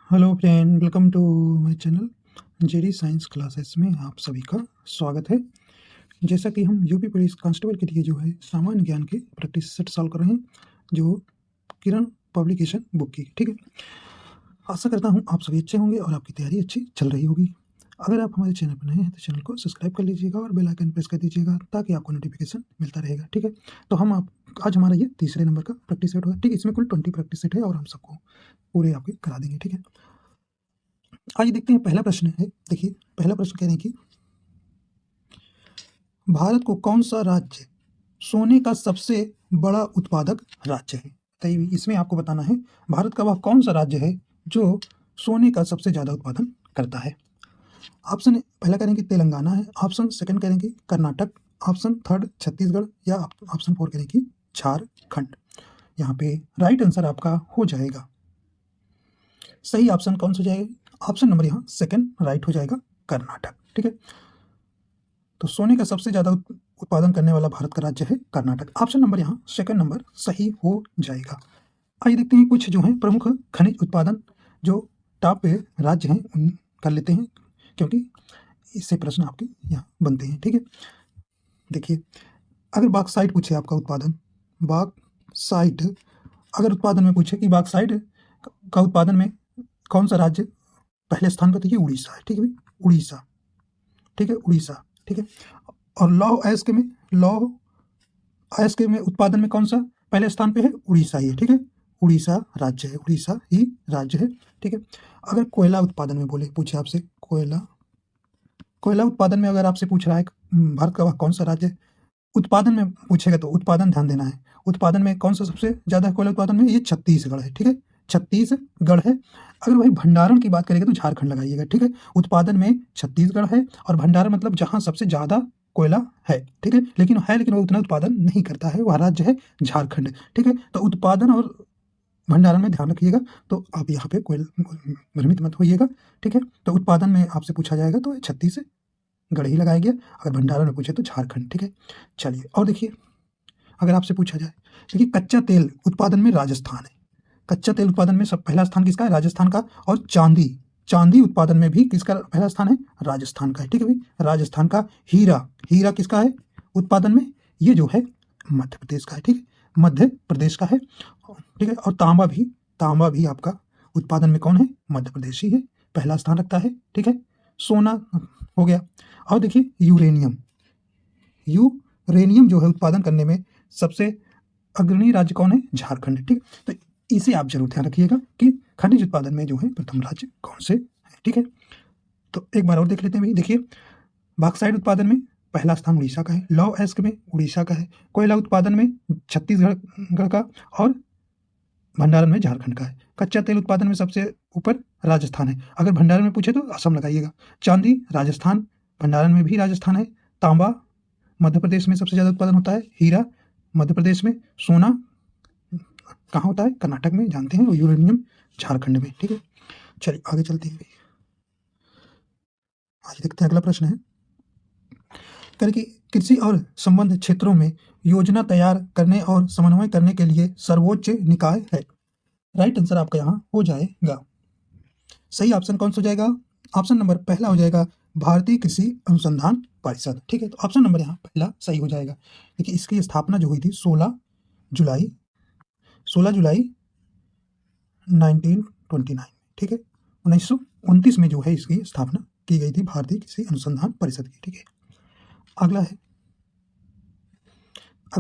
Hello friend, welcome to my channel JD science classes में आप सभी का स्वागत है। जैसा कि हम यूपी पुलिस कांस्टेबल के लिए जो है सामान्य ज्ञान के प्रैक्टिस सेट सॉल्व कर रहे हैं, जो किरण पब्लिकेशन बुक की। ठीक है, आशा करता हूँ आप सभी अच्छे होंगे और आपकी तैयारी अच्छी चल रही होगी। अगर आप हमारे चैनल पर नए हैं तो चैनल को सब्सक्राइब कर लीजिएगा और बेल आइकन प्रेस कर दीजिएगा ताकि आपको नोटिफिकेशन मिलता रहेगा। ठीक है, तो आज हमारा ये तीसरे नंबर का प्रैक्टिस सेट होगा। ठीक है, इसमें कुल 20 प्रैक्टिस सेट है और हम सबको पूरे आपके करा देंगे। ठीक है, आइए देखते हैं। पहला प्रश्न है, देखिए पहला प्रश्न कह रहे हैं कि भारत को कौन सा राज्य सोने का सबसे बड़ा उत्पादक राज्य है। तो इसमें आपको बताना है भारत का वह कौन सा राज्य है जो सोने का सबसे ज्यादा उत्पादन करता है। ऑप्शन पहला करेंगे तेलंगाना है, ऑप्शन सेकंड करेंगे कर्नाटक, ऑप्शन थर्ड छत्तीसगढ़ या ऑप्शन फोर करेंगे झारखंड। यहाँ पे राइट आंसर आपका हो जाएगा, सही ऑप्शन कौन सा हो जाएगा, ऑप्शन नंबर यहाँ सेकंड राइट हो जाएगा, कर्नाटक। ठीक है, तो सोने का सबसे ज्यादा उत्पादन करने वाला भारत का राज्य है कर्नाटक। ऑप्शन नंबर यहाँ सेकंड नंबर सही हो जाएगा। आइए देखते हैं कुछ जो है प्रमुख खनिज उत्पादन जो टॉप पे राज्य हैं उन कर लेते हैं, क्योंकि इससे प्रश्न आपके यहाँ बनते हैं। ठीक है, देखिए अगर बॉक्साइट पूछे आपका उत्पादन, बॉक्साइट अगर उत्पादन में पूछे कि बॉक्साइट का उत्पादन में कौन सा राज्य पहले स्थान पर, तो ये उड़ीसा है। ठीक है भाई, उड़ीसा। ठीक है, उड़ीसा। ठीक है, और लौह अयस्क में उत्पादन में कौन सा पहले स्थान पे है, उड़ीसा ही है। ठीक है, उड़ीसा राज्य है, उड़ीसा ही राज्य है। ठीक है, अगर कोयला उत्पादन में पूछे आपसे कोयला उत्पादन में अगर आपसे पूछ रहा है भारत का वह कौन सा राज्य उत्पादन में पूछेगा, तो उत्पादन ध्यान देना है। उत्पादन में कौन सा सबसे ज्यादा कोयला उत्पादन में, ये छत्तीसगढ़ है। ठीक है, छत्तीसगढ़ है। अगर वही भंडारण की बात करेंगे तो झारखंड लगाइएगा। ठीक है, उत्पादन में छत्तीसगढ़ है और भंडारण मतलब जहां सबसे ज्यादा कोयला है। ठीक है, लेकिन वो उतना उत्पादन नहीं करता है, वह राज्य है झारखंड। ठीक है, तो उत्पादन और भंडारण में ध्यान रखिएगा, तो आप यहाँ पे कोयला भ्रमित मत होइएगा। ठीक है, तो उत्पादन में आपसे पूछा जाएगा तो छत्तीसगढ़ ही लगाया गया, अगर भंडारण में पूछे तो झारखंड। ठीक है, चलिए और देखिए अगर आपसे पूछा जाए, देखिए कच्चा तेल उत्पादन में राजस्थान है। कच्चा तेल उत्पादन में सब पहला स्थान किसका है, राजस्थान का। और चांदी उत्पादन में भी किसका पहला स्थान है, राजस्थान का है। ठीक है भाई, राजस्थान का। हीरा किसका है उत्पादन में, ये जो है मध्य प्रदेश का है। ठीक है, मध्य प्रदेश का है। ठीक है, और तांबा भी आपका उत्पादन में कौन है, मध्य प्रदेश ही है, पहला स्थान रखता है। ठीक है, सोना हो गया। और देखिए यूरेनियम जो है उत्पादन करने में सबसे अग्रणी राज्य कौन है, झारखंड। ठीक, तो इसे आप जरूर ध्यान रखिएगा कि खनिज उत्पादन में जो है प्रथम राज्य कौन से है। ठीक है, तो एक बार और देख लेते हैं भाई। देखिए बॉक्साइट उत्पादन में पहला स्थान उड़ीसा का है, लौह अयस्क में उड़ीसा का है, कोयला उत्पादन में छत्तीसगढ़ का और भंडारण में झारखंड का है। कच्चा तेल उत्पादन में सबसे ऊपर राजस्थान है, अगर भंडारण में पूछे तो असम लगाइएगा। चांदी राजस्थान, भंडारण में भी राजस्थान है। तांबा मध्य प्रदेश में सबसे ज्यादा उत्पादन होता है, हीरा मध्य प्रदेश में, सोना कहाँ होता है, कर्नाटक में जानते हैं, और यूरेनियम झारखंड में। ठीक है, चलिए आगे चलते हैं। आज देखते हैं अगला प्रश्न है, कि कृषि और संबंध क्षेत्रों में योजना तैयार करने और समन्वय करने के लिए सर्वोच्च निकाय है। राइट आंसर आपका यहाँ हो जाएगा, सही ऑप्शन कौन सा हो जाएगा, ऑप्शन नंबर पहला हो जाएगा भारतीय कृषि अनुसंधान परिषद। ठीक है, तो ऑप्शन नंबर यहाँ पहला सही हो जाएगा। देखिए इसकी स्थापना जो हुई थी 16 जुलाई 1929। ठीक है, 1929 में जो है इसकी स्थापना की गई थी भारतीय कृषि अनुसंधान परिषद की। ठीक है, अगला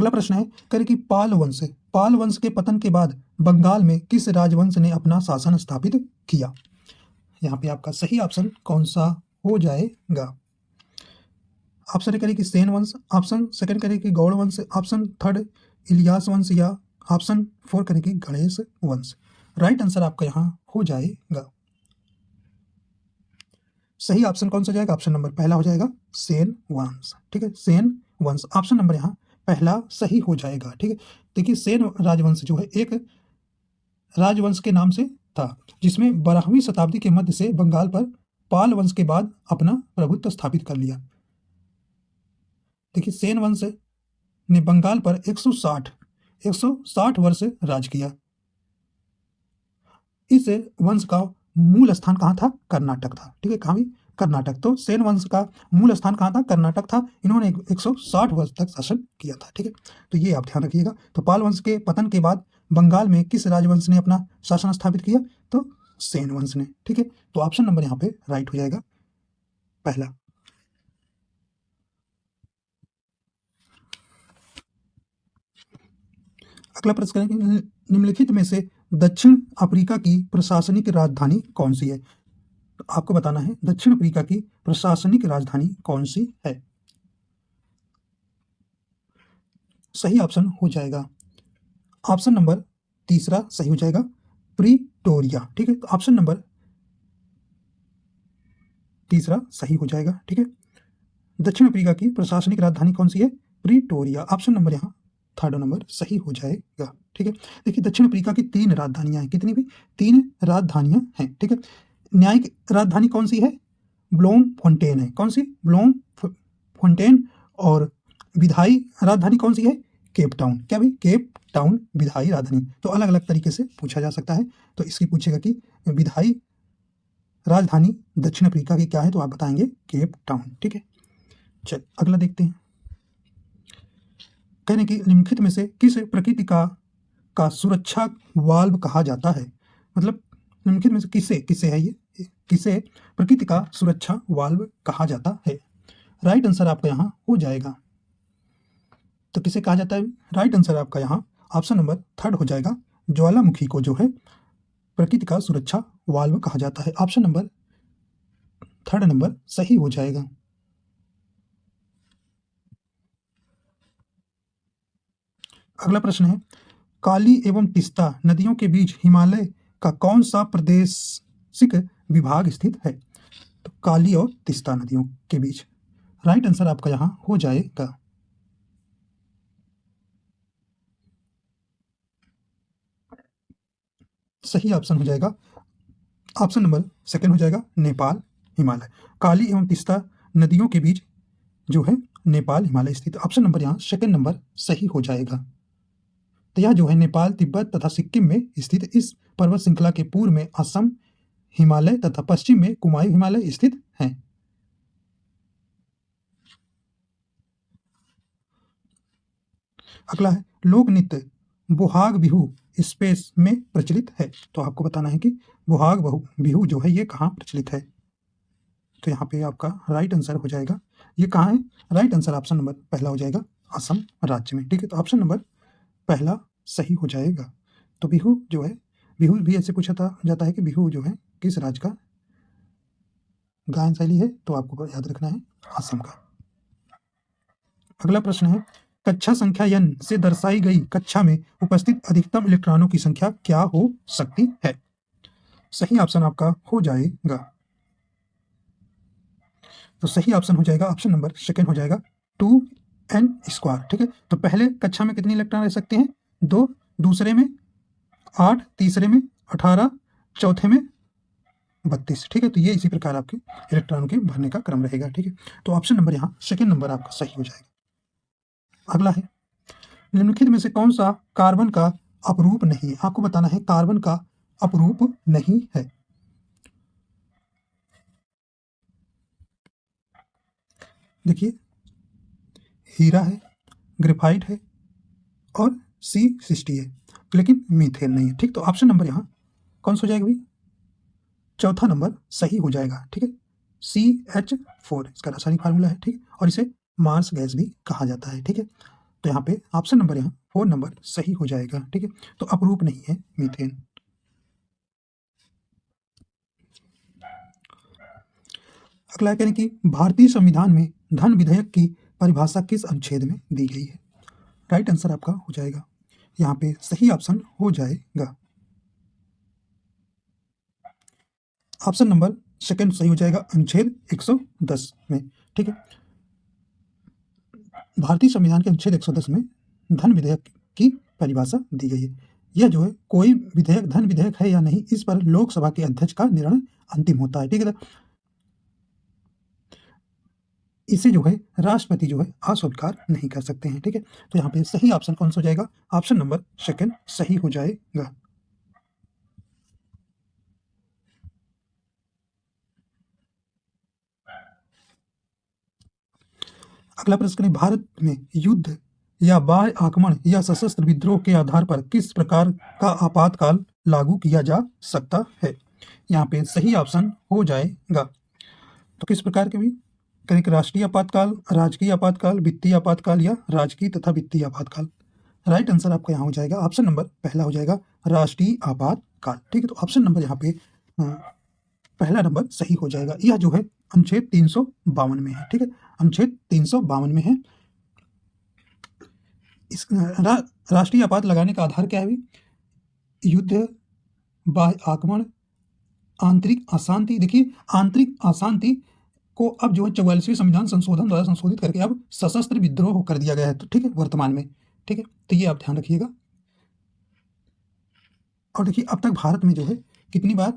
प्रश्न है कि पाल वंश के पतन के बाद बंगाल में किस राजवंश ने अपना शासन स्थापित किया। यहाँ पे आपका सही ऑप्शन कौन सा हो जाएगा, ऑप्शन करें कि सेन वंश, ऑप्शन सेकंड करें कि गौड़ वंश, ऑप्शन थर्ड इलियास वंश, या ऑप्शन फोर करें कि गणेश वंश। राइट आंसर आपका यहाँ हो जाएगा, सही ऑप्शन कौन सा जाएगा, ऑप्शन नंबर पहला हो जाएगा सेन वंश। ठीक है, सेन वंश ऑप्शन नंबर यहाँ पहला सही हो जाएगा। ठीक है, देखिए सेन राजवंश जो है एक राजवंश के नाम से था, जिसमें 12वीं शताब्दी के मध्य से बंगाल पर पाल वंश के बाद अपना प्रभुत्व स्थापित कर लिया। देखिए सेन वंश ने बंगाल पर 160 वर्ष राज किया। इस वंश का मूल स्थान कहाँ था? कर्नाटक था। ठीक है, कहाँ भी? कर्नाटक। तो सेन वंश का मूल स्थान कहाँ था? कर्नाटक था। इन्होंने 160 वर्ष तक शासन किया था। ठीक है, तो ये आप ध्यान रखिएगा। तो पाल वंश के पतन के बाद बंगाल में किस राजवंश ने अपना शासन स्थापित किया? तो सेन वंश ने। ठीक है, तो ऑप्शन नंबर यहाँ पे राइट हो जाएगा पहला। अगला प्रश्न है कि निम्नलिखित में से दक्षिण अफ्रीका की प्रशासनिक राजधानी कौन सी है? तो आपको बताना है दक्षिण अफ्रीका की प्रशासनिक राजधानी कौन सी है। सही ऑप्शन हो जाएगा ऑप्शन नंबर तीसरा सही हो जाएगा, प्रीटोरिया। ठीक है, तो ऑप्शन नंबर तीसरा सही हो जाएगा। ठीक है, दक्षिण अफ्रीका की प्रशासनिक राजधानी कौन सी है? प्रीटोरिया। ऑप्शन नंबर यहाँ थर्ड नंबर सही हो जाएगा। ठीक है, देखिए दक्षिण अफ्रीका की 3 राजधानियां हैं। कितनी भी? 3 राजधानियां हैं। ठीक है, न्यायिक राजधानी कौन सी है? ब्लोम फोंटेन है। कौन सी? Blom Fontaine. और विधायी राजधानी कौन सी है? Cape Town. क्या भाई? केप टाउन विधायी राजधानी। तो अलग अलग तरीके से पूछा जा सकता है। तो इसकी पूछेगा कि विधायी राजधानी दक्षिण अफ्रीका की क्या है, तो आप बताएंगे केप टाउन। ठीक है, चल अगला देखते हैं। कहने की निम्नलिखित में से किस प्रकृति का सुरक्षा वाल्व कहा जाता है? मतलब निम्नलिखित में से किसे है ये? किसे प्रकृति का सुरक्षा वाल्व कहा जाता है? राइट आंसर आपका यहाँ हो जाएगा। तो किसे कहा जाता है? राइट आंसर आपका यहाँ ऑप्शन नंबर थर्ड हो जाएगा। ज्वालामुखी को जो है प्रकृति का सुरक्षा वाल्व कहा जाता है। ऑप्शन नंबर थर्ड नंबर सही हो जाएगा। अगला प्रश्न है, काली एवं तीस्ता नदियों के बीच हिमालय का कौन सा प्रादेशिक विभाग स्थित है? तो काली और तीस्ता नदियों के बीच। राइट आंसर आपका यहाँ हो जाएगा। सही ऑप्शन हो जाएगा ऑप्शन नंबर सेकंड हो जाएगा, नेपाल हिमालय। काली एवं तीस्ता नदियों के बीच जो है नेपाल हिमालय स्थित। ऑप्शन नंबर यहाँ सेकंड नंबर सही हो जाएगा। तो यह जो है नेपाल, तिब्बत तथा सिक्किम में स्थित इस पर्वत श्रृंखला के पूर्व में असम हिमालय तथा पश्चिम में कुमायूं हिमालय स्थित हैं। अगला है, लोक नृत्य बोहाग बिहू स्पेस में प्रचलित है। तो आपको बताना है कि बोहाग बिहू जो है ये कहाँ प्रचलित है। तो यहाँ पे आपका राइट आंसर हो जाएगा, ये कहाँ है? राइट आंसर ऑप्शन नंबर पहला हो जाएगा, असम राज्य में। ठीक है, तो ऑप्शन नंबर पहला सही हो जाएगा। तो बिहू जो है, बिहू भी ऐसे पूछा जाता है कि बिहू जो है किस राज्य का गायन शैली है, तो आपको याद रखना है असम का। अगला प्रश्न है, कक्षा संख्या n से दर्शाई गई कक्षा में उपस्थित अधिकतम इलेक्ट्रॉनों की संख्या क्या हो सकती है? सही ऑप्शन आपका हो जाएगा। तो सही ऑप्शन हो जाएगा ऑप्शन नंबर सेकंड हो जाएगा, 2n²। ठीक है, तो पहले कक्षा में कितने इलेक्ट्रॉन रह सकते हैं? 2, दूसरे में 8, तीसरे में 18, चौथे में 32। ठीक है, तो ये इसी प्रकार आपके इलेक्ट्रॉनों के भरने का क्रम रहेगा। ठीक है, तो ऑप्शन नंबर यहाँ सेकंड नंबर आपका सही हो जाएगा। अगला है, निम्नलिखित में से कौन सा कार्बन का अपरूप नहीं है? आपको बताना है कार्बन का अपरूप नहीं है। देखिए, हीरा है, ग्रेफाइट है और C60 है, लेकिन मीथेन नहीं है। ठीक, तो ऑप्शन नंबर यहाँ कौन सा हो जाएगा भाई? चौथा नंबर सही हो जाएगा। ठीक है, CH4 इसका रासायनिक फार्मूला है। ठीक, और इसे मार्स गैस भी कहा जाता है। ठीक है, तो यहाँ पे ऑप्शन नंबर यहाँ 4 नंबर सही हो जाएगा। ठीक है, तो अपरूप नहीं है मीथेन। अगला कहने की भारतीय संविधान में धन विधेयक की परिभाषा किस अनुच्छेद में दी गई है? राइट आंसर आपका हो जाएगा, यहाँ पे सही ऑप्शन हो जाएगा ऑप्शन नंबर सेकंड सही हो जाएगा, अनुच्छेद 110 में। ठीक है, भारतीय संविधान के अनुच्छेद 110 में धन विधेयक की परिभाषा दी गई है। यह जो है कोई विधेयक धन विधेयक है या नहीं, इस पर लोकसभा के अध्यक्ष का निर्णय अंतिम होता है। ठीक है, इसे जो है राष्ट्रपति जो है अस्वीकार नहीं कर सकते हैं। ठीक है, तो यहाँ पे सही ऑप्शन कौन सा हो जाएगा? ऑप्शन नंबर सेकंड सही हो जाएगा। अगला प्रश्न है, भारत में युद्ध या बाह्य आक्रमण या सशस्त्र विद्रोह के आधार पर किस प्रकार का आपातकाल लागू किया जा सकता है? यहाँ पे सही ऑप्शन हो जाएगा। तो किस प्रकार के भी करें, राष्ट्रीय आपातकाल, राजकीय आपातकाल, वित्तीय आपातकाल या राजकीय तथा वित्तीय आपातकाल। राइट आंसर आपका यहाँ हो जाएगा ऑप्शन नंबर पहला हो जाएगा, राष्ट्रीय आपातकाल। ठीक है, तो ऑप्शन नंबर यहाँ पे पहला नंबर सही हो जाएगा। यह जो है अनुच्छेद 352 में है। ठीक है, अनुच्छेद 352 में है। इस राष्ट्रीय आपात लगाने का आधार क्या है भी? युद्ध, बाह्य आक्रमण, आंतरिक अशांति। देखिए, आंतरिक अशांति को अब जो है 44वें संविधान संशोधन द्वारा संशोधित करके अब सशस्त्र विद्रोह कर दिया गया है। तो ठीक है, वर्तमान में। ठीक है, तो ये आप ध्यान रखिएगा। और देखिए, अब तक भारत में जो है कितनी बार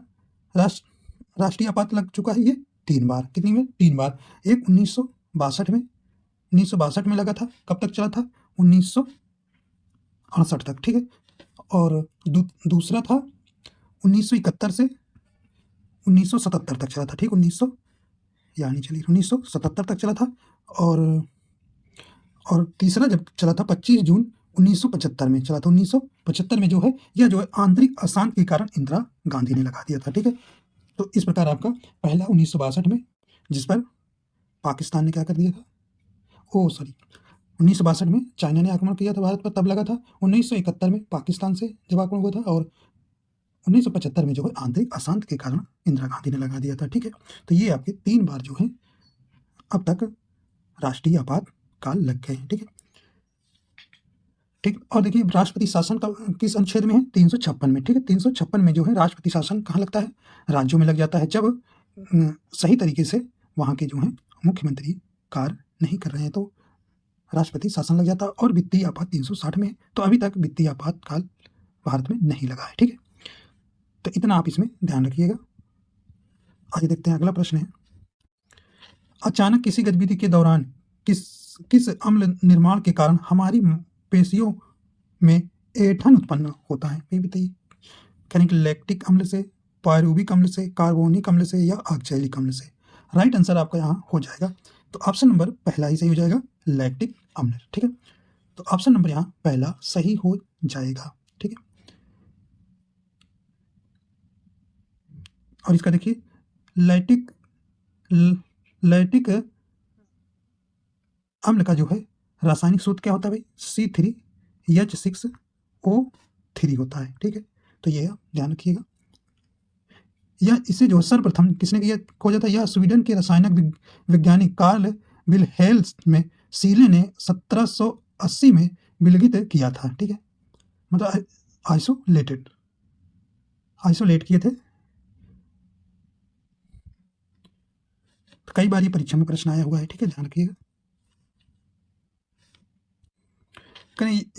राष्ट्रीय आपात लग चुका है? ये 3 बार। कितनी में? 3 बार। एक 1962 में लगा था। कब तक चला था? 1968 तक। ठीक है, और दूसरा था 1971 से 1977 तक चला था। ठीक, 1977 तक चला था। और तीसरा जब चला था 25 जून 1975 में चला था। 1975 में जो है यह जो है आंतरिक अशांति के कारण इंदिरा गांधी ने लगा दिया था। ठीक है, तो इस प्रकार आपका पहला 1962 में, जिस पर पाकिस्तान ने क्या कर दिया था, 1962 में चाइना ने आक्रमण किया था भारत पर, तब लगा था। 1971 में पाकिस्तान से जब आक्रमण हुआ था, और 1975 में जो है आंतरिक अशांति के कारण इंदिरा गांधी ने लगा दिया था। ठीक है, तो ये आपके 3 बार जो है अब तक राष्ट्रीय आपातकाल लग गए हैं। ठीक है, ठीक। और देखिए, राष्ट्रपति शासन का किस अनुच्छेद में है? 356 में। ठीक है, 356 में जो है राष्ट्रपति शासन कहाँ लगता है? राज्यों में लग जाता है, जब सही तरीके से वहाँ के जो है मुख्यमंत्री कार्य नहीं कर रहे हैं तो राष्ट्रपति शासन लग जाता है। और वित्तीय आपात 360 में है। तो अभी तक वित्तीय आपातकाल भारत में नहीं लगा है। ठीक है, तो इतना आप इसमें ध्यान रखिएगा। आगे देखते हैं, अगला प्रश्न है, अचानक किसी गतिविधि के दौरान किस अम्ल निर्माण के कारण हमारी पेशियों में ऐंठन उत्पन्न होता है? ये बताइए। यानी कि लैक्टिक अम्ल से, पायरुविक अम्ल से, कार्बोनिक अम्ल से या ऑक्सैलिक अम्ल से? राइट आंसर आपका यहाँ हो जाएगा। तो ऑप्शन नंबर पहला ही सही हो जाएगा, लैक्टिक अम्ल। ठीक है, तो ऑप्शन नंबर यहाँ पहला सही हो जाएगा। ठीक है, और इसका देखिए, लैक्टिक अम्ल का जो है रासायनिक सूत्र क्या होता है भाई? C3H6O3 होता है। ठीक है, तो ये आप ध्यान रखिएगा। यह इसे जो सर्वप्रथम किसने किया, खोजा था? यह स्वीडन के रसायनिक वैज्ञानिक कार्ल विलहेल्म में सीले ने 1780 में विलगित किया था। ठीक है, मतलब आइसोलेट किए थे। तो कई बार ये परीक्षा में प्रश्न आया हुआ है। ठीक है, ध्यान रखिएगा।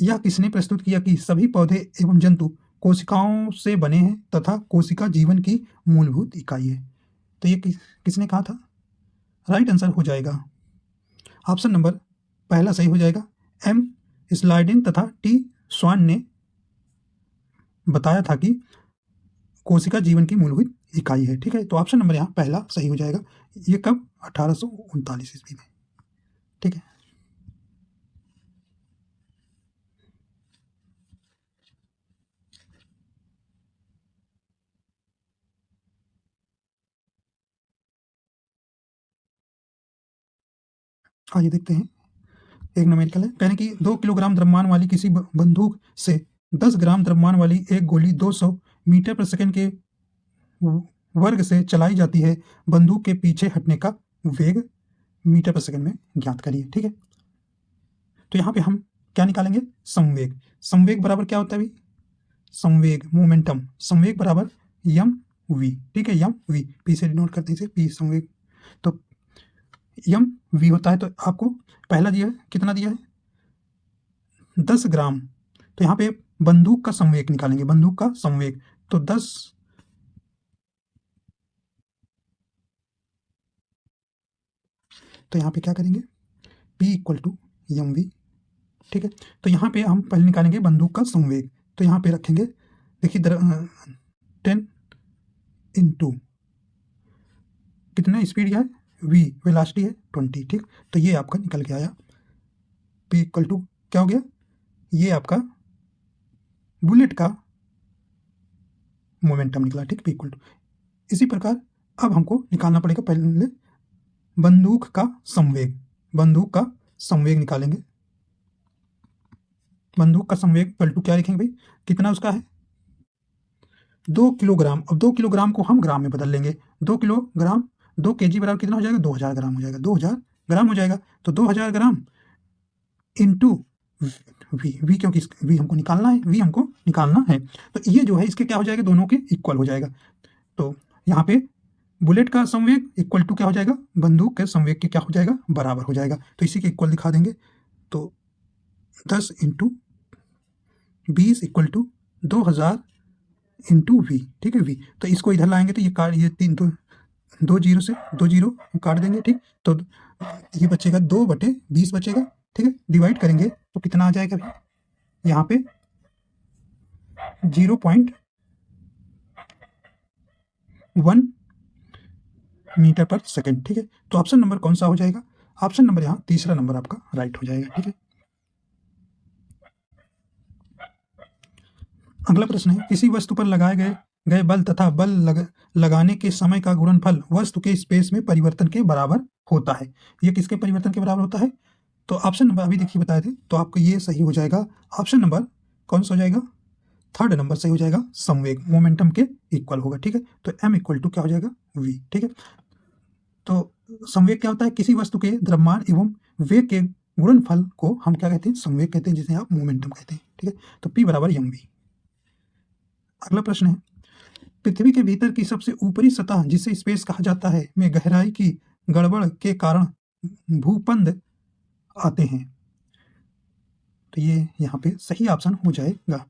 यह किसने प्रस्तुत किया कि सभी पौधे एवं जंतु कोशिकाओं से बने हैं तथा कोशिका जीवन की मूलभूत इकाई है? तो ये किसने कहा था? राइट आंसर हो जाएगा ऑप्शन नंबर पहला सही हो जाएगा, M स्लाइडेन तथा T स्वान ने बताया था कि कोशिका जीवन की मूलभूत इकाई है। ठीक है, तो ऑप्शन नंबर यहाँ पहला सही हो जाएगा। ये कब? 1839 ईस्वी में। ठीक है, आइए देखते हैं, एक न्यूमेरिकल है। कहने की 2 किलोग्राम द्रव्यमान वाली किसी बंदूक से 10 ग्राम द्रव्यमान वाली एक गोली 200 मीटर पर सेकंड के वर्ग से चलाई जाती है। बंदूक के पीछे हटने का वेग मीटर पर सेकंड में ज्ञात करिए। ठीक है, तो यहाँ पे हम क्या निकालेंगे? संवेग। संवेग बराबर क्या होता है भाई? संवेग, मोमेंटम, संवेग बराबर mv। ठीक है, mv, पी से डिनोट करते हैं इसे, पी संवेग, तो mv होता है। तो आपको पहला दिया है, कितना दिया है? 10 ग्राम। तो यहाँ पे बंदूक का संवेग निकालेंगे, बंदूक का संवेग, तो 10 तो यहाँ पे क्या करेंगे? P equal to mv। ठीक है, तो यहाँ पे हम पहले निकालेंगे बंदूक का संवेग, तो यहाँ पे रखेंगे, देखिए 10 इंटू कितना स्पीड है? वी वेलोसिटी है 20, ठीक। तो ये आपका निकल के आया P इक्वल टू क्या हो गया, ये आपका बुलेट का मोमेंटम निकला, ठीक, P इक्वल टू। इसी प्रकार अब हमको निकालना पड़ेगा पहले बंदूक का संवेग, बंदूक का संवेग निकालेंगे। बंदूक का संवेग पलटू क्या लिखेंगे भाई, कितना उसका है 2 किलोग्राम। अब 2 किलोग्राम को हम ग्राम में बदल लेंगे। 2 किलोग्राम 2 केजी बराबर कितना हो जाएगा, 2000 ग्राम हो जाएगा, 2000 ग्राम हो जाएगा। तो 2000 ग्राम इंटू वी, क्योंकि वी हमको निकालना है, वी हमको निकालना है, तो ये जो है इसके क्या हो जाएगा, दोनों के इक्वल हो जाएगा। तो यहाँ पे बुलेट का संवेग इक्वल टू क्या हो जाएगा, बंदूक के संवेग के क्या हो जाएगा, बराबर हो जाएगा। तो इसी के इक्वल दिखा देंगे। तो 10 into 20 equal to 2000 into V, ठीक है, वी। तो इसको इधर लाएंगे तो ये 2 जीरो से 2 जीरो काट देंगे, ठीक। तो ये बचेगा 2/20 बचेगा, ठीक है। डिवाइड करेंगे तो कितना आ जाएगा भाई, यहाँ पे 0.1 मीटर पर सेकेंड, ठीक है। तो ऑप्शन नंबर कौन सा हो जाएगा, ऑप्शन नंबर यहाँ तीसरा नंबर आपका राइट हो जाएगा, ठीक है। अगला प्रश्न है, किसी वस्तु पर लगाए गए बल तथा बल लगाने के समय का गुणनफल वस्तु के स्पेस में परिवर्तन के बराबर होता है। ये किसके परिवर्तन के बराबर होता है, तो ऑप्शन नंबर अभी देखिए बताए थे, तो आपको ये सही हो जाएगा। ऑप्शन नंबर कौन सा हो जाएगा, थर्ड नंबर सही हो जाएगा, संवेग मोमेंटम के इक्वल होगा, ठीक है। तो m इक्वल टू क्या हो जाएगा, v, ठीक है। तो संवेग क्या होता है, किसी वस्तु के द्रव्यमान एवं वेग के गुणनफल को हम क्या कहते हैं, संवेग कहते हैं, जिसे आप मोमेंटम कहते हैं, ठीक है। तो p बराबर mv। अगला प्रश्न है, पृथ्वी के भीतर की सबसे ऊपरी सतह जिसे स्पेस कहा जाता है में गहराई की गड़बड़ के कारण भूपंद आते हैं। तो ये यहाँ पे सही ऑप्शन हो जाएगा।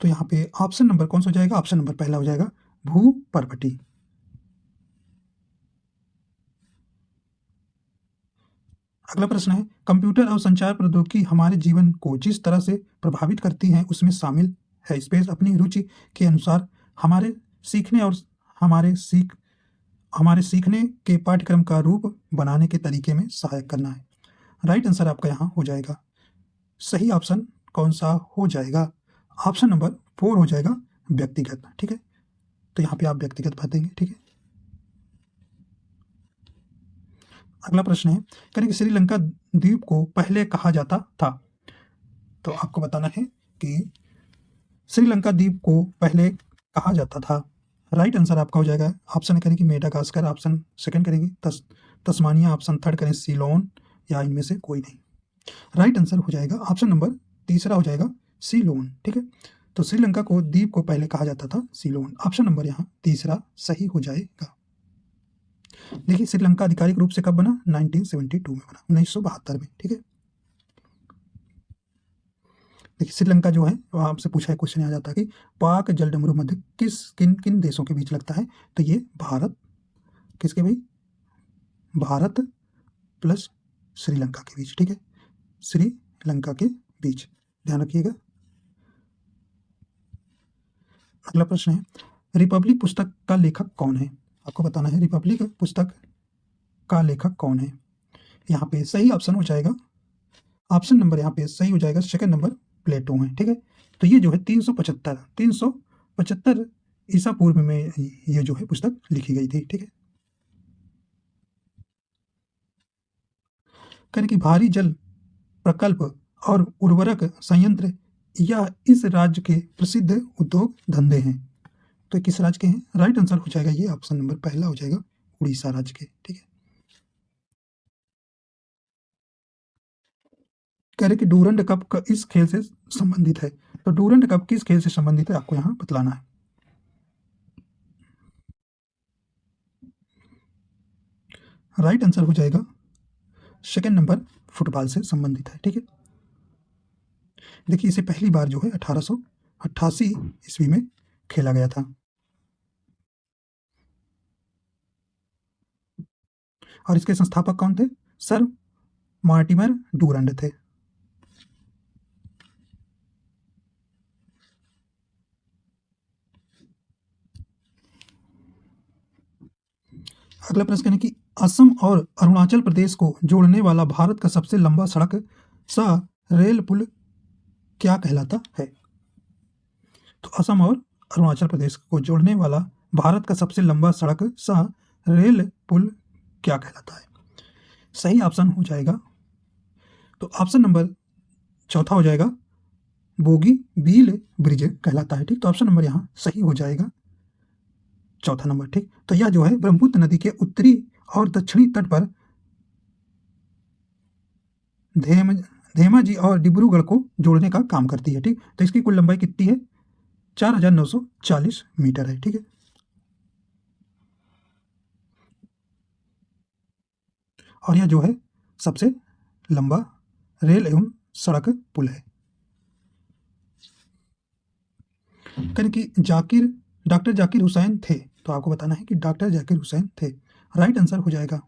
तो यहाँ पे ऑप्शन नंबर कौन सा हो जाएगा, ऑप्शन नंबर पहला हो जाएगा, भूपर्वती। अगला प्रश्न है, कंप्यूटर और संचार प्रौद्योगिकी हमारे जीवन को जिस तरह से प्रभावित करती हैं उसमें शामिल है स्पेस अपनी रुचि के अनुसार हमारे सीखने और हमारे सीखने के पाठ्यक्रम का रूप बनाने के तरीके में सहायक करना है। राइट आंसर आपका यहाँ हो जाएगा, सही ऑप्शन कौन सा हो जाएगा, ऑप्शन नंबर 4 हो जाएगा, व्यक्तिगत, ठीक है। तो यहाँ पे आप व्यक्तिगत भर देंगे, ठीक है। अगला प्रश्न है, करें श्रीलंका द्वीप को पहले कहा जाता था। तो आपको बताना है कि श्रीलंका द्वीप को पहले कहा जाता था। राइट आंसर आपका हो जाएगा, ऑप्शन करेंगे मेडागास्कर, ऑप्शन सेकंड करेंगे तस्मानिया, ऑप्शन थर्ड करें सीलोन, या इनमें से कोई नहीं। राइट आंसर हो जाएगा ऑप्शन नंबर तीसरा हो जाएगा, सीलोन, ठीक है। तो श्रीलंका को द्वीप को पहले कहा जाता था सीलोन, ऑप्शन नंबर यहाँ तीसरा सही हो जाएगा। देखिए श्रीलंका आधिकारिक रूप से कब बना, 1972 में बना, 1972 में, ठीक है। देखिए श्रीलंका जो है वहाँ आपसे पूछा है क्वेश्चन आ जाता है कि पाक जलडमरू मध्य किन किन देशों के बीच लगता है। तो ये भारत, किसके भाई, भारत प्लस श्रीलंका के बीच, ठीक है, श्रीलंका के बीच, ध्यान रखिएगा। अगला प्रश्न है, रिपब्लिक पुस्तक का लेखक कौन है। आपको बताना है रिपब्लिक पुस्तक का लेखक कौन है। यहाँ पे सही ऑप्शन हो जाएगा, ऑप्शन नंबर यहाँ पे सही हो जाएगा, सेकंड नंबर प्लेटो है, ठीक है। तो ये जो है 375 ईसा पूर्व में ये जो है पुस्तक लिखी गई थी, ठीक है। करें कि भारी जल प्रकल्प और उर्वरक संयंत्र या इस राज्य के प्रसिद्ध उद्योग धंधे हैं। तो किस राज्य के हैं, राइट आंसर हो जाएगा ये ऑप्शन नंबर पहला हो जाएगा, उड़ीसा राज्य के, ठीक है। कह रहे कि डूरंड कप इस खेल से संबंधित है। तो डूरंड कप किस खेल से संबंधित है आपको यहाँ बतलाना है। राइट आंसर हो जाएगा सेकंड नंबर, फुटबॉल से संबंधित है, ठीक है। देखिए इसे पहली बार जो है 1888 ईस्वी में खेला गया था, और इसके संस्थापक कौन थे, सर मार्टिमर डूरंड थे। अगला प्रश्न है कि असम और अरुणाचल प्रदेश को जोड़ने वाला भारत का सबसे लंबा सड़क सह रेल पुल क्या कहलाता है? तो असम और अरुणाचल प्रदेश को जोड़ने वाला भारत का सबसे लंबा सड़क सह रेल पुल क्या कहलाता है? सही ऑप्शन हो जाएगा, तो ऑप्शन नंबर चौथा हो जाएगा बोगी बील ब्रिज कहलाता है। ठीक, तो ऑप्शन नंबर यहाँ सही हो जाएगा, चौथा नंबर। ठीक, तो यह जो है ब्रह्मपुत्र नदी के उत्तरी और दक्षिणी तट पर धेमाजी और डिब्रूगढ़ को जोड़ने का काम करती है। ठीक, तो इसकी कुल लंबाई कितनी है? 4,940 मीटर है। ठीक है, और यह जो है सबसे लंबा रेल एवं सड़क पुल है। कहें कि डॉक्टर जाकिर हुसैन थे, तो आपको बताना है कि डॉक्टर जाकिर हुसैन थे। राइट आंसर हो जाएगा,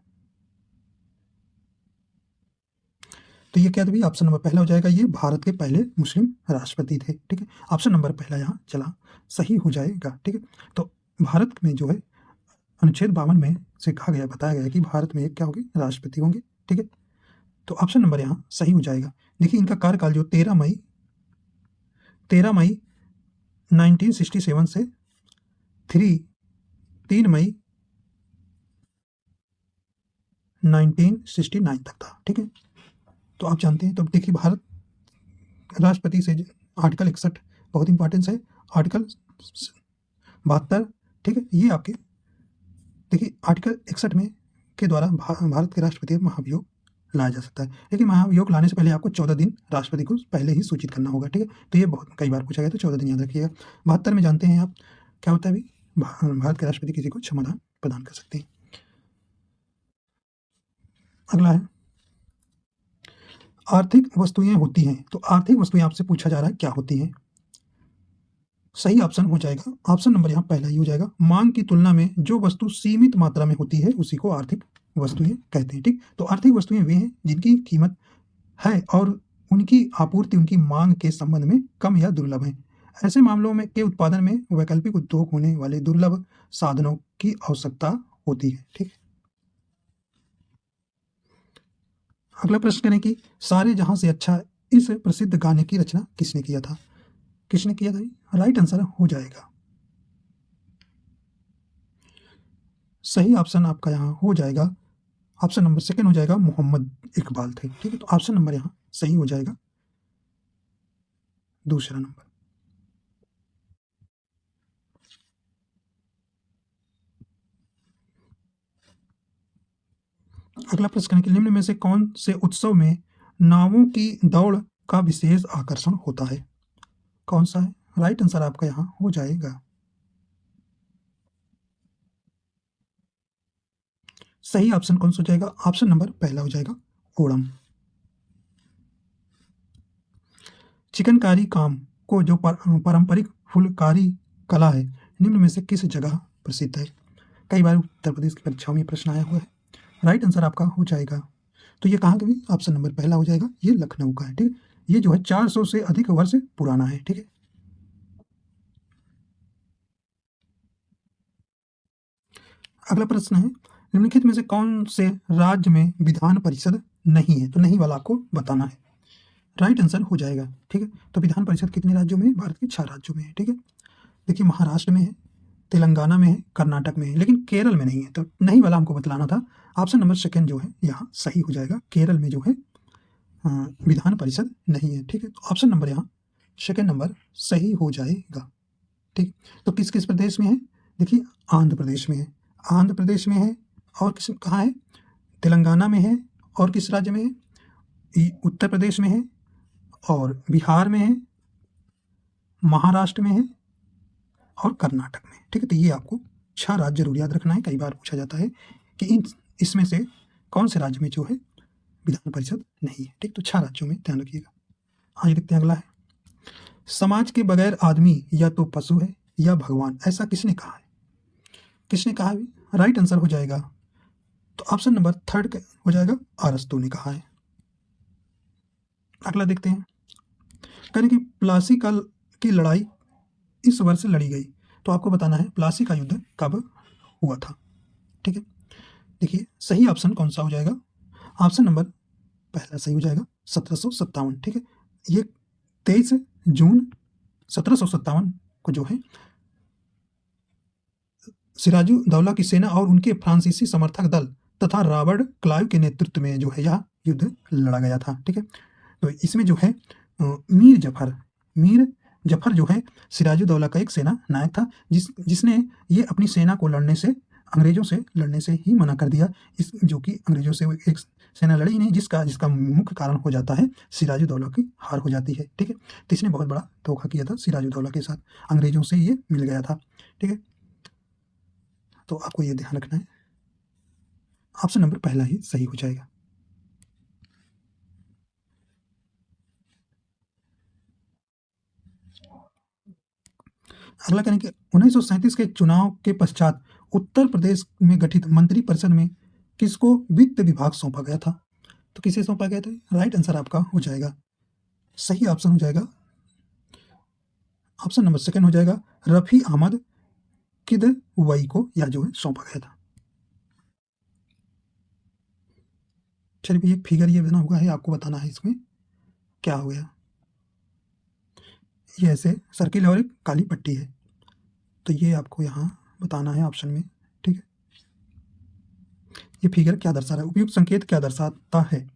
तो ये क्या था? ऑप्शन नंबर पहला हो जाएगा, ये भारत के पहले मुस्लिम राष्ट्रपति थे। ठीक है, ऑप्शन नंबर पहला यहाँ चला सही हो जाएगा। ठीक है, तो भारत में जो है अनुच्छेद 52 में से कहा गया, बताया गया कि भारत में एक क्या होगी? राष्ट्रपति होंगे। ठीक है, तो ऑप्शन नंबर यहाँ सही हो जाएगा। देखिए इनका कार्यकाल जो 13 मई 1967 से 3 मई 1969 तक था। ठीक है, तो आप जानते हैं, तो देखिए भारत राष्ट्रपति से आर्टिकल 61 बहुत इंपॉर्टेंस है, आर्टिकल 72। ठीक है, ये आपके देखिए आर्टिकल 61 में के द्वारा भारत के राष्ट्रपति महाभियोग लाया जा सकता है, लेकिन महाभियोग लाने से पहले आपको 14 दिन राष्ट्रपति को पहले ही सूचित करना होगा। ठीक है, तो ये बहुत कई बार पूछा गया, तो 14 दिन याद रखिएगा। 72 में जानते हैं आप क्या होता है? भारत के राष्ट्रपति किसी को क्षमादान प्रदान कर सकते हैं। अगला है आर्थिक वस्तुएं होती हैं, तो आर्थिक वस्तुएं आपसे पूछा जा रहा है क्या होती हैं? सही ऑप्शन हो जाएगा, ऑप्शन नंबर यहाँ पहला ही हो जाएगा, मांग की तुलना में जो वस्तु सीमित मात्रा में होती है उसी को आर्थिक वस्तुएं कहते हैं। ठीक, तो आर्थिक वस्तुएं वे हैं जिनकी कीमत है और उनकी आपूर्ति उनकी मांग के संबंध में कम या दुर्लभ है। ऐसे मामलों में के उत्पादन में वैकल्पिक उद्योग होने वाले दुर्लभ साधनों की आवश्यकता होती है। ठीक, अगला प्रश्न करें कि सारे जहां से अच्छा इस प्रसिद्ध गाने की रचना किसने किया था? किसने किया था? राइट आंसर हो जाएगा, सही ऑप्शन आपका यहाँ हो जाएगा, ऑप्शन नंबर सेकंड हो जाएगा, मोहम्मद इकबाल थे। ठीक है, तो ऑप्शन नंबर यहाँ सही हो जाएगा, दूसरा नंबर। अगला प्रश्न है कि निम्न में से कौन से उत्सव में नावों की दौड़ का विशेष आकर्षण होता है? कौन सा है? राइट आंसर आपका यहाँ हो जाएगा, सही ऑप्शन कौन सा हो जाएगा? ऑप्शन नंबर पहला हो जाएगा, ओणम। चिकनकारी काम को जो पारंपरिक फुलकारी कला है, निम्न में से किस जगह प्रसिद्ध है? कई बार उत्तर प्रदेश की परीक्षाओं में प्रश्न आया हुआ है। राइट आंसर आपका हो जाएगा, तो ये कहाँ का भी? ऑप्शन नंबर पहला हो जाएगा, ये लखनऊ का है। ठीक है, ये जो है 400 से अधिक वर्ष पुराना है। ठीक है, अगला प्रश्न है निम्नलिखित में से कौन से राज्य में विधान परिषद नहीं है? तो नहीं वाला आपको बताना है, राइट आंसर हो जाएगा। ठीक है, तो विधान परिषद कितने राज्यों में है? भारत के 6 राज्यों में है। ठीक है, देखिए महाराष्ट्र में है, तेलंगाना में है, कर्नाटक में है, लेकिन केरल में नहीं है, तो नहीं वाला हमको बतलाना था। ऑप्शन नंबर सेकंड जो है यहाँ सही हो जाएगा, केरल में जो है विधान परिषद नहीं है। ठीक है, तो ऑप्शन नंबर यहाँ सेकंड नंबर सही हो जाएगा। ठीक, तो किस किस प्रदेश में है? देखिए आंध्र प्रदेश में है, आंध्र प्रदेश में है, और किस कहाँ है? तेलंगाना में है, और किस राज्य में है? उत्तर प्रदेश में है, और बिहार में है, महाराष्ट्र में है, और कर्नाटक में। ठीक है, तो ये आपको 6 राज्य जरूर याद रखना है, कई बार पूछा जाता है कि इसमें से कौन से राज्य में जो है विधान परिषद नहीं है। ठीक, तो 6 राज्यों में ध्यान रखिएगा। आगे देखते हैं, अगला है समाज के बगैर आदमी या तो पशु है या भगवान, ऐसा किसने कहा है? किसने कहा है? राइट आंसर हो जाएगा, तो ऑप्शन नंबर थर्ड हो जाएगा, अरस्तु ने कहा है। अगला देखते हैं, कहें कि प्लासी की लड़ाई इस वर्ष लड़ी गई, तो आपको बताना है प्लासी का युद्ध कब हुआ था। ठीक है, देखिए सही ऑप्शन कौन सा हो जाएगा, ऑप्शन नंबर पहला सही हो जाएगा 1757। ठीक है, ये 23 जून 1757 को जो है सिराजुद्दौला की सेना और उनके फ्रांसीसी समर्थक दल तथा रॉबर्ट क्लाइव के नेतृत्व में जो है यह युद्ध लड़ा गया था। ठीक है, तो इसमें जो है मीर जफर जो है सिराजुद्दौला का एक सेना नायक था, जिसने ये अपनी सेना को अंग्रेजों से लड़ने से ही मना कर दिया, इस जो कि अंग्रेजों से एक सेना लड़ी नहीं, जिसका मुख्य कारण हो जाता है सिराजुद्दौला की हार हो जाती है। ठीक है, तो इसने बहुत बड़ा धोखा किया था सिराजुद्दौला के साथ, अंग्रेजों से ये मिल गया था। ठीक है, तो आपको ये ध्यान रखना है, ऑप्शन नंबर पहला ही सही हो जाएगा। अगला करेंगे 1937 के चुनाव के पश्चात उत्तर प्रदेश में गठित मंत्रिपरिषद में किसको वित्त विभाग सौंपा गया था? तो किसे सौंपा गया था? राइट आंसर आपका हो जाएगा, सही ऑप्शन हो जाएगा ऑप्शन नंबर सेकंड हो जाएगा, रफी अहमद किदवई को यह जो है सौंपा गया था। चलिए एक फिगर ये बना हुआ है, आपको बताना है इसमें क्या हो गया। ये ऐसे सर्किल और एक काली पट्टी है, तो ये आपको यहाँ बताना है ऑप्शन में। ठीक है, ये फिगर क्या दर्शा रहा है, उपयुक्त संकेत क्या दर्शाता है?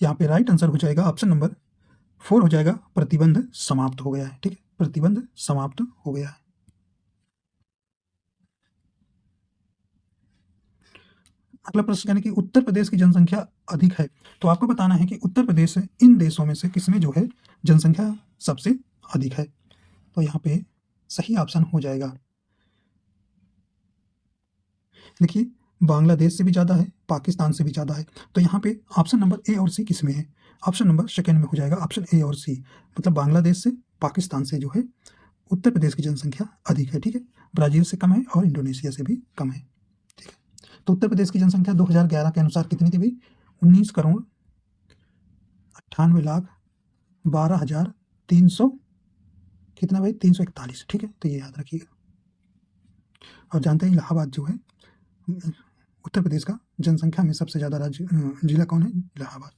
यहाँ पे राइट आंसर हो जाएगा ऑप्शन नंबर 4 हो जाएगा, प्रतिबंध समाप्त हो गया है। ठीक है, प्रतिबंध समाप्त हो गया है। अगला प्रश्न यानी कि उत्तर प्रदेश की जनसंख्या अधिक है, तो आपको बताना है कि उत्तर प्रदेश इन देशों में से किसमें जो है जनसंख्या सबसे अधिक है? तो यहाँ पे सही ऑप्शन हो जाएगा, देखिए बांग्लादेश से भी ज़्यादा है, पाकिस्तान से भी ज़्यादा है, तो यहाँ पे ऑप्शन नंबर ए और सी किस में है? ऑप्शन नंबर सेकेंड में हो जाएगा, ऑप्शन ए और सी, मतलब बांग्लादेश से पाकिस्तान से जो है उत्तर प्रदेश की जनसंख्या अधिक है। ठीक है, ब्राज़ील से कम है और इंडोनेशिया से भी कम है। ठीक है, तो उत्तर प्रदेश की जनसंख्या 2011 के अनुसार कितनी थी भाई? 19,98,12,300 कितना भाई? 341। ठीक है, तो ये याद रखिएगा। और जानते हैं इलाहाबाद जो है उत्तर प्रदेश का जनसंख्या में सबसे ज़्यादा राज्य जिला कौन है? इलाहाबाद।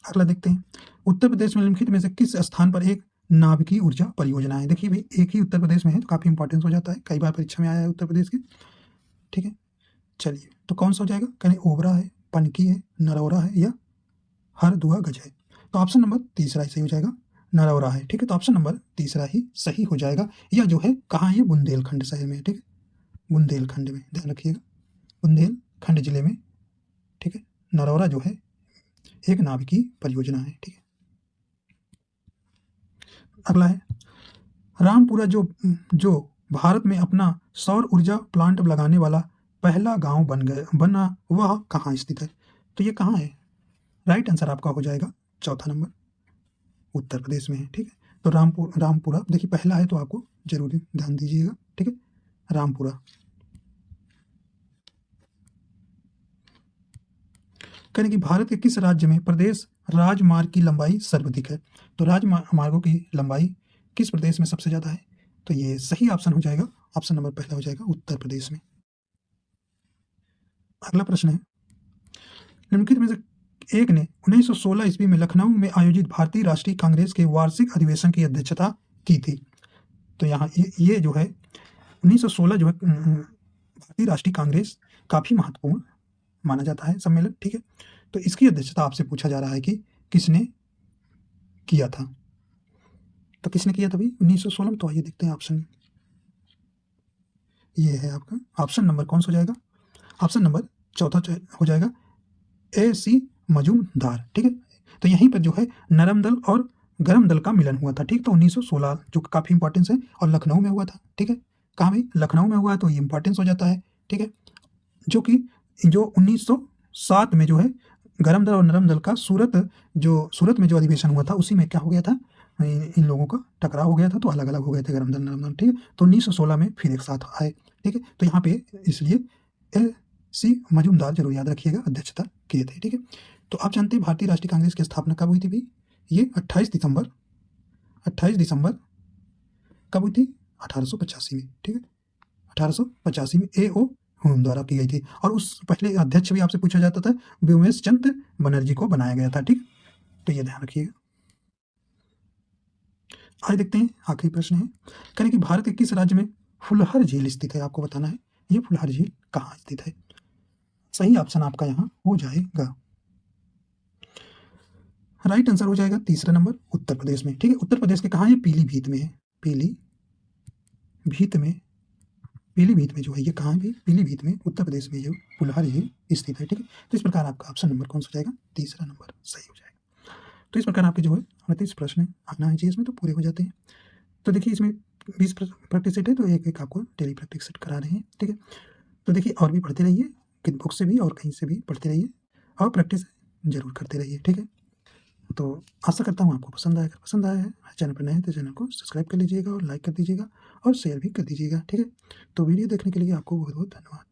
अगला देखते हैं, उत्तर प्रदेश में निम्नलिखित में से किस स्थान पर एक नाभिकीय ऊर्जा परियोजना है? देखिए भाई एक ही उत्तर प्रदेश में है, तो काफ़ी इंपॉर्टेंस हो जाता है, कई बार परीक्षा में आया है उत्तर प्रदेश के। ठीक है, चलिए तो कौन सा हो जाएगा? कहीं ओबरा है, पनकी है, नरौरा है या हरदुआ गज है? तो ऑप्शन नंबर तीसरा ही सही हो जाएगा, नरौरा है। ठीक है, तो ऑप्शन नंबर तीसरा ही सही हो जाएगा। यह जो है कहाँ? ये बुंदेलखंड शहर में है। ठीक है, बुंदेलखंड में, ध्यान रखिएगा, बुंदेलखंड जिले में। ठीक है, नरौरा जो है एक नाभिकीय परियोजना है। ठीक है, अगला है रामपुरा जो जो भारत में अपना सौर ऊर्जा प्लांट लगाने वाला पहला गांव बना वह कहाँ स्थित है? तो ये कहाँ है? राइट आंसर आपका हो जाएगा चौथा नंबर, उत्तर प्रदेश में है। ठीक है, तो रामपुरा देखिए पहला है, तो आपको जरूरी ध्यान दीजिएगा। ठीक है, रामपुरा। कहें कि भारत के किस राज्य में प्रदेश राजमार्ग की लंबाई सर्वाधिक है? तो राजमार्गों की लंबाई किस प्रदेश में सबसे ज़्यादा है? तो ये सही ऑप्शन हो जाएगा, ऑप्शन नंबर पहला हो जाएगा, उत्तर प्रदेश में। अगला प्रश्न है, निम्नलिखित में से एक ने 1916 ईस्वी में लखनऊ में आयोजित भारतीय राष्ट्रीय कांग्रेस के वार्षिक अधिवेशन की अध्यक्षता की थी। तो यहाँ ये जो है 1916 जो है भारतीय राष्ट्रीय कांग्रेस काफ़ी महत्वपूर्ण माना जाता है सम्मेलन। ठीक है, तो इसकी अध्यक्षता आपसे पूछा जा रहा है कि किसने किया था? तो किसने किया था भाई 1916 में? तो आइए देखते हैं ऑप्शन, ये है आपका ऑप्शन नंबर कौन सा हो जाएगा? ऑप्शन नंबर चौथा हो जाएगा, AC मजूमदार। ठीक है, तो यहीं पर जो है नरम दल और गरम दल का मिलन हुआ था। ठीक, तो 1916 जो काफ़ी इंपॉर्टेंस है, और लखनऊ में हुआ था। ठीक है, कहाँ भाई? लखनऊ में हुआ है, तो ये इंपॉर्टेंस हो जाता है। ठीक है, जो 1907 में जो है गरम दल और नरम दल का सूरत में जो अधिवेशन हुआ था, उसी में क्या हो गया था? इन लोगों का टकराव हो गया था, तो अलग अलग हो गए थे गरम दल नरम दल। ठीक है, तो 1916 में फिर एक साथ आए। ठीक है, तो यहाँ पे इसलिए AC मजूमदार जरूर याद रखिएगा अध्यक्षता किए थे। ठीक है, तो आप जानते हैं भारतीय राष्ट्रीय कांग्रेस की स्थापना कब हुई थी भाई? ये 28 दिसंबर कब हुई थी? 1885 में। ठीक है, 1885 में A.O. हुम द्वारा की गई थी और उस पहले अध्यक्ष भी आपसे पूछा जाता था, व्योमेश चंद्र बनर्जी को बनाया गया था। ठीक, तो ये ध्यान रखिएगा। आइए देखते हैं आखिरी प्रश्न है, कह रहे कि भारत के किस राज्य में फुलहर झील स्थित है, आपको बताना है ये फुलहर झील कहाँ स्थित है। सही ऑप्शन आपका यहाँ हो जाएगा, राइट आंसर हो जाएगा तीसरा नंबर उत्तर प्रदेश में। ठीक है, उत्तर प्रदेश के कहाँ है, पीलीभीत में है। पीलीभीत में जो है ये कहाँ है, पीलीभीत में उत्तर प्रदेश में जो फुलहर झील स्थित है। ठीक है, तो इस प्रकार आपका ऑप्शन नंबर कौन सा हो जाएगा, तीसरा नंबर सही हो जाएगा। तो इस प्रकार आपके जो है 29 प्रश्न आना है जी, इसमें तो पूरे हो जाते हैं। तो देखिए इसमें 20 प्रैक्टिस सेट है, तो एक एक आपको डेली प्रैक्टिस सेट करा रहे हैं। ठीक है, तो देखिए और भी पढ़ते रहिए, किन बुक से भी और कहीं से भी पढ़ते रहिए और प्रैक्टिस जरूर करते रहिए। ठीक है, तो आशा करता हूँ आपको पसंद आएगा। पसंद आया है, चैनल पर नए हैं तो चैनल को सब्सक्राइब कर लीजिएगा और लाइक कर दीजिएगा और शेयर भी कर दीजिएगा। ठीक है, तो वीडियो देखने के लिए आपको बहुत बहुत धन्यवाद।